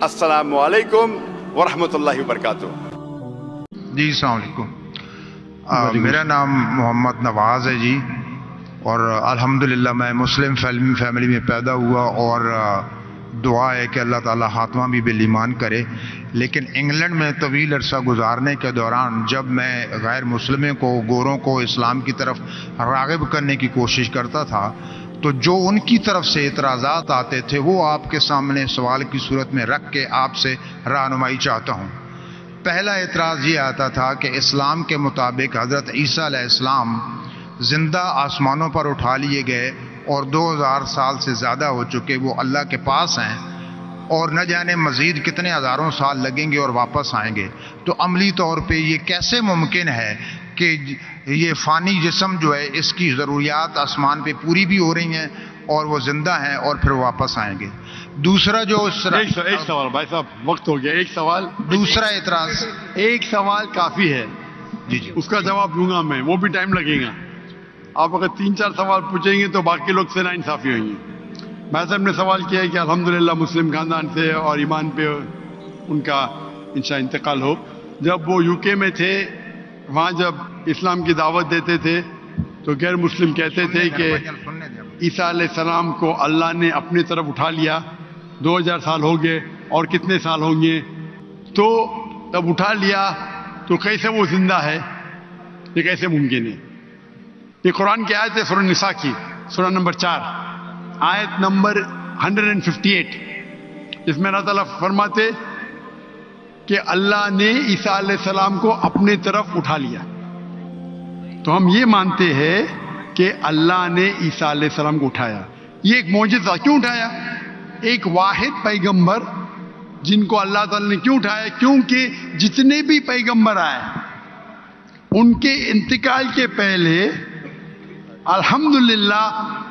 السلام علیکم ورحمۃ اللہ وبرکاتہ۔ جی السلام علیکم، میرا نام محمد نواز ہے جی، اور الحمدللہ میں مسلم فیملی میں پیدا ہوا، اور دعا ہے کہ اللہ تعالیٰ خاتمہ بھی بالایمان کرے۔ لیکن انگلینڈ میں طویل عرصہ گزارنے کے دوران جب میں غیر مسلموں کو، گوروں کو اسلام کی طرف راغب کرنے کی کوشش کرتا تھا، تو جو ان کی طرف سے اعتراضات آتے تھے وہ آپ کے سامنے سوال کی صورت میں رکھ کے آپ سے رہنمائی چاہتا ہوں۔ پہلا اعتراض یہ آتا تھا کہ اسلام کے مطابق حضرت عیسیٰ علیہ السلام زندہ آسمانوں پر اٹھا لیے گئے اور 2000 سال سے زیادہ ہو چکے، وہ اللہ کے پاس ہیں، اور نہ جانے مزید کتنے ہزاروں سال لگیں گے اور واپس آئیں گے۔ تو عملی طور پہ یہ کیسے ممکن ہے کہ یہ فانی جسم جو ہے اس کی ضروریات آسمان پہ پوری بھی ہو رہی ہیں اور وہ زندہ ہیں اور پھر واپس آئیں گے؟ دوسرا جو ایک سوال بھائی صاحب، وقت ہو گیا، ایک سوال، دوسرا اعتراض، ایک سوال کافی ہے، جی جی اس کا جواب دوں گا میں، وہ بھی ٹائم لگے گا۔ آپ اگر 3-4 سوال پوچھیں گے تو باقی لوگ سے ناانصافی ہوئیں گی۔ بھائی صاحب نے سوال کیا ہے کہ الحمدللہ مسلم خاندان سے اور ایمان پہ ان کا انشاء انتقال ہو۔ جب وہ UK میں تھے، وہاں جب اسلام کی دعوت دیتے تھے تو غیر مسلم کہتے تھے کہ عیسیٰ علیہ السلام کو اللہ نے اپنی طرف اٹھا لیا، 2000 سال ہو گئے اور کتنے سال ہوں گے، تو تب اٹھا لیا تو کیسے وہ زندہ ہے؟ یہ کیسے ممکن ہے؟ یہ قرآن کی آیت ہے، سورہ نساء کی، سورہ نمبر 4، آیت نمبر 158، جس میں اللہ تعالیٰ فرماتے کہ اللہ نے عیسیٰ علیہ السلام کو اپنے طرف اٹھا لیا۔ تو ہم یہ مانتے ہیں کہ اللہ نے عیسیٰ علیہ السلام کو اٹھایا۔ یہ ایک معجزہ، کیوں اٹھایا؟ ایک واحد پیغمبر جن کو اللہ تعالیٰ نے کیوں اٹھایا؟ کیونکہ جتنے بھی پیغمبر آئے ان کے انتقال کے پہلے الحمدللہ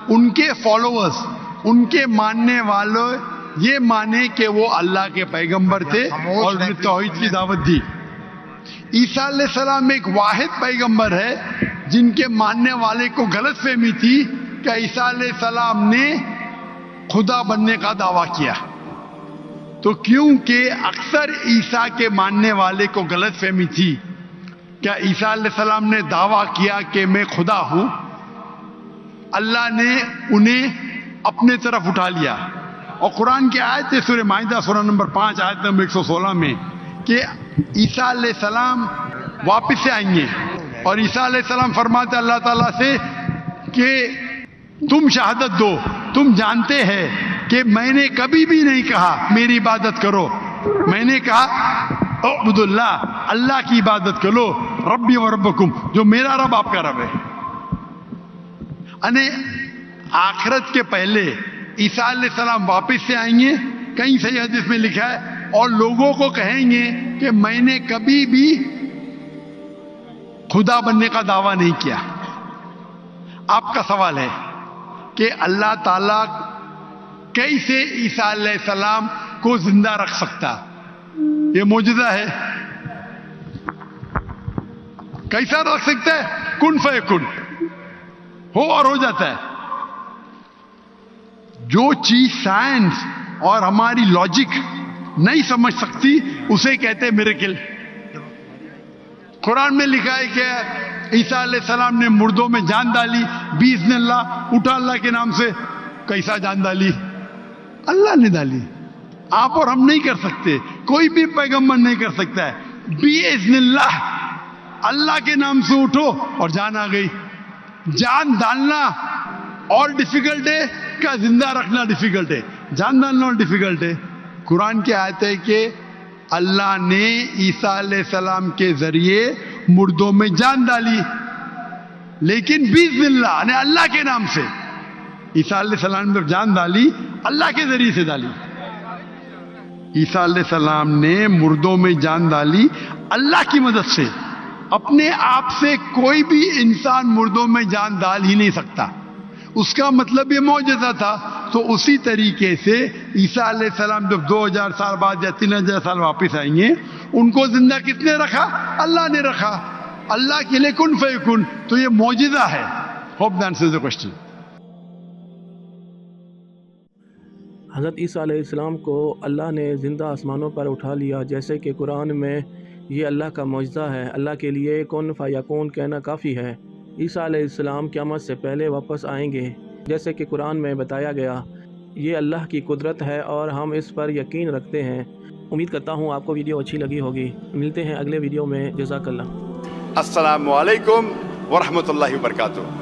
ان کے فالوورز، ان کے ماننے والوں یہ مانے کہ وہ اللہ کے پیغمبر تھے اور انہیں توحید کی دعوت دی۔ عیسیٰ علیہ السلام ایک واحد پیغمبر ہے جن کے ماننے والے کو غلط فہمی تھی کہ عیسیٰ علیہ السلام نے خدا بننے کا دعویٰ کیا۔ تو کیونکہ اکثر عیسیٰ کے ماننے والے کو غلط فہمی تھی کہ عیسیٰ علیہ السلام نے دعویٰ کیا کہ میں خدا ہوں، اللہ نے انہیں اپنے طرف اٹھا لیا۔ اور قرآن کی آیت ہے سورہ مائدہ سورہ نمبر 5 آیت نمبر 116 میں کہ عیسیٰ علیہ السلام واپس سے آئیں گے، اور عیسیٰ علیہ السلام فرماتے اللہ تعالیٰ سے کہ تم شہادت دو، تم جانتے ہیں کہ میں نے کبھی بھی نہیں کہا میری عبادت کرو، میں نے کہا اعبد اللہ، اللہ کی عبادت کرو، ربی و ربکم، جو میرا رب آپ کا رب ہے۔ یعنی آخرت کے پہلے عیسیٰ علیہ السلام واپس سے آئیں گے، کہیں صحیح حدیث میں لکھا ہے، اور لوگوں کو کہیں گے کہ میں نے کبھی بھی خدا بننے کا دعویٰ نہیں کیا۔ آپ کا سوال ہے کہ اللہ تعالیٰ کیسے عیسیٰ علیہ السلام کو زندہ رکھ سکتا؟ یہ معجزہ ہے، کیسا رکھ سکتا ہے؟ کن فیکن، ہو اور ہو جاتا ہے۔ جو چیز سائنس اور ہماری لاجک نہیں سمجھ سکتی اسے کہتے ہیں میریکل۔ قرآن میں لکھا ہے کہ عیسیٰ علیہ السلام نے مردوں میں جان ڈالی، باذن اللہ، اٹھا اللہ کے نام سے۔ کیسا جان ڈالی؟ اللہ نے ڈالی، آپ اور ہم نہیں کر سکتے، کوئی بھی پیغمبر نہیں کر سکتا ہے۔ باذن اللہ، اللہ کے نام سے اٹھو اور جان آ گئی۔ جان ڈالنا اور ڈیفیکلٹ ہے کا زندہ رکھنا ڈیفیکلٹ ہے؟ جان ڈالنا اور ڈیفیکلٹ ہے۔ قرآن کی آیت ہے کہ اللہ نے عیسیٰ علیہ السلام کے ذریعے مردوں میں جان ڈالی، لیکن باذن اللہ یعنی اللہ کے نام سے۔ عیسیٰ علیہ السلام نے جان ڈالی، اللہ کے ذریعے سے ڈالی۔ عیسیٰ علیہ السلام نے مردوں میں جان ڈالی اللہ کی مدد سے۔ اپنے آپ سے کوئی بھی انسان مردوں میں جان ڈال ہی نہیں سکتا، اس کا مطلب یہ معجزہ تھا۔ تو اسی طریقے سے عیسیٰ علیہ السلام جب 2000 سال بعد یا 3000 سال واپس آئیں گے، ان کو زندہ کس نے رکھا؟ اللہ نے رکھا۔ اللہ کے لیے کن فیکن، تو یہ معجزہ ہے۔ Hope that answers the question. حضرت عیسیٰ علیہ السلام کو اللہ نے زندہ آسمانوں پر اٹھا لیا، جیسے کہ قرآن میں یہ اللہ کا معجزہ ہے۔ اللہ کے لیے کن فیکون کہنا کافی ہے۔ عیسیٰ علیہ السلام قیامت سے پہلے واپس آئیں گے، جیسے کہ قرآن میں بتایا گیا۔ یہ اللہ کی قدرت ہے اور ہم اس پر یقین رکھتے ہیں۔ امید کرتا ہوں آپ کو ویڈیو اچھی لگی ہوگی۔ ملتے ہیں اگلے ویڈیو میں۔ جزاک اللہ۔ السلام علیکم ورحمۃ اللہ وبرکاتہ۔